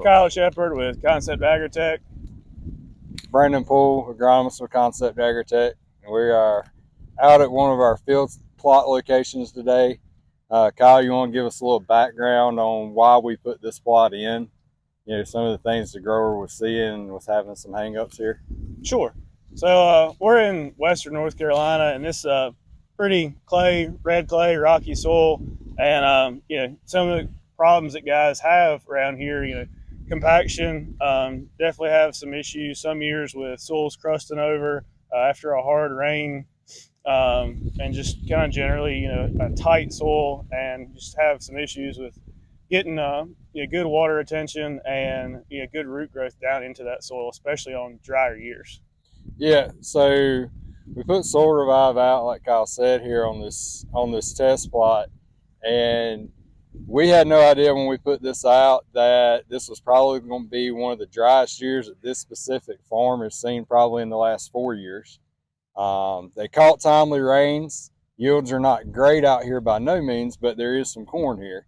Kyle Shepard with Concept AgriTek. Brandon Poole, agronomist with Concept AgriTek. We are out at one of our field plot locations today. Kyle, you want to give us a little background on why we put this plot in? You know, some of the things the grower was seeing and was having some hangups here. Sure. So we're in western North Carolina, and this pretty red clay, rocky soil, and some of the problems that guys have around here. Compaction. Definitely have some issues some years with soils crusting over after a hard rain, and just kind of generally, a tight soil, and just have some issues with getting good water retention and good root growth down into that soil, especially on drier years. Yeah, so we put Soil Revive out, like Kyle said, here on this test plot, and we had no idea when we put this out that this was probably going to be one of the driest years that this specific farm has seen probably in the last 4 years. They caught timely rains. Yields are not great out here by no means, but there is some corn here.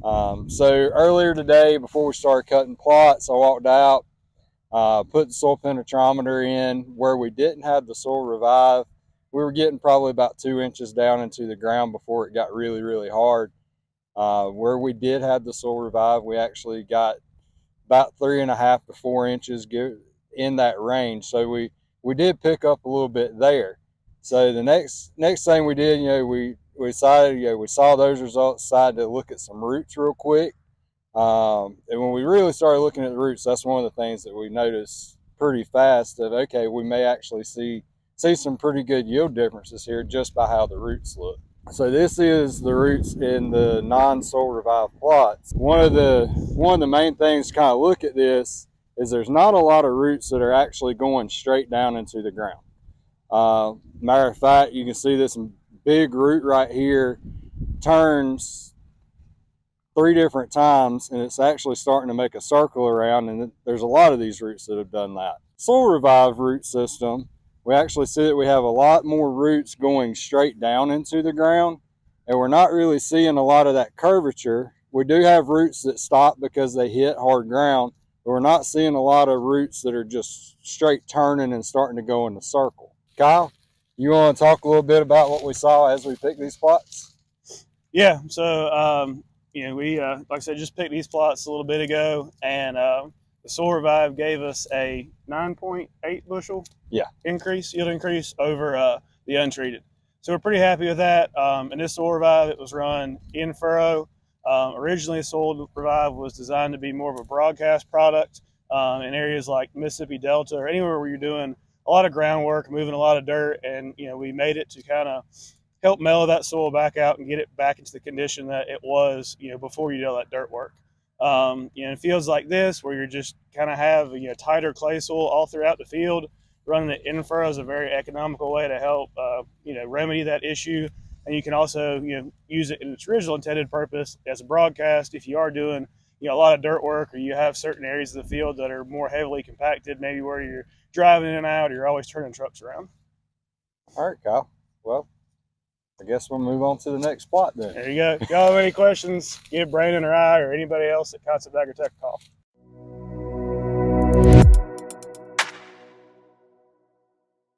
So earlier today, before we started cutting plots, I walked out, put the soil penetrometer in. Where we didn't have the Soil Revive, we were getting probably about 2 inches down into the ground before it got really, really hard. Where we did have the Soil Revive, we actually got about 3.5 to 4 inches in that range. So we did pick up a little bit there. So the next thing we did, we decided, we saw those results, decided to look at some roots real quick. And when we really started looking at the roots, that's one of the things that we noticed pretty fast that, okay, we may actually see some pretty good yield differences here just by how the roots look. So this is the roots in the non-Soil Revive plots. One of the main things to kind of look at this is there's not a lot of roots that are actually going straight down into the ground. Matter of fact, you can see this big root right here turns 3 different times, and it's actually starting to make a circle around, and there's a lot of these roots that have done that. Soil Revive root system, we actually see that we have a lot more roots going straight down into the ground, and we're not really seeing a lot of that curvature. We do have roots that stop because they hit hard ground, but we're not seeing a lot of roots that are just straight turning and starting to go in a circle. Kyle, you want to talk a little bit about what we saw as we picked these plots? Yeah. So we like I said, just picked these plots a little bit ago, and the Soil Revive gave us a 9.8 bushel yield increase over the untreated. So we're pretty happy with that. And this Soil Revive, it was run in furrow. Originally, Soil Revive was designed to be more of a broadcast product in areas like Mississippi Delta or anywhere where you're doing a lot of groundwork, moving a lot of dirt, and we made it to kind of help mellow that soil back out and get it back into the condition that it was, before you did all that dirt work. In fields like this, where you're just kind of have tighter clay soil all throughout the field, running it in furrow is a very economical way to help remedy that issue. And you can also use it in its original intended purpose as a broadcast if you are doing a lot of dirt work, or you have certain areas of the field that are more heavily compacted, maybe where you're driving in and out, or you're always turning trucks around. All right, Kyle. Well, I guess we'll move on to the next plot then. There you go. If y'all have any questions, give Brandon or I or anybody else at Concept AgriTek a call.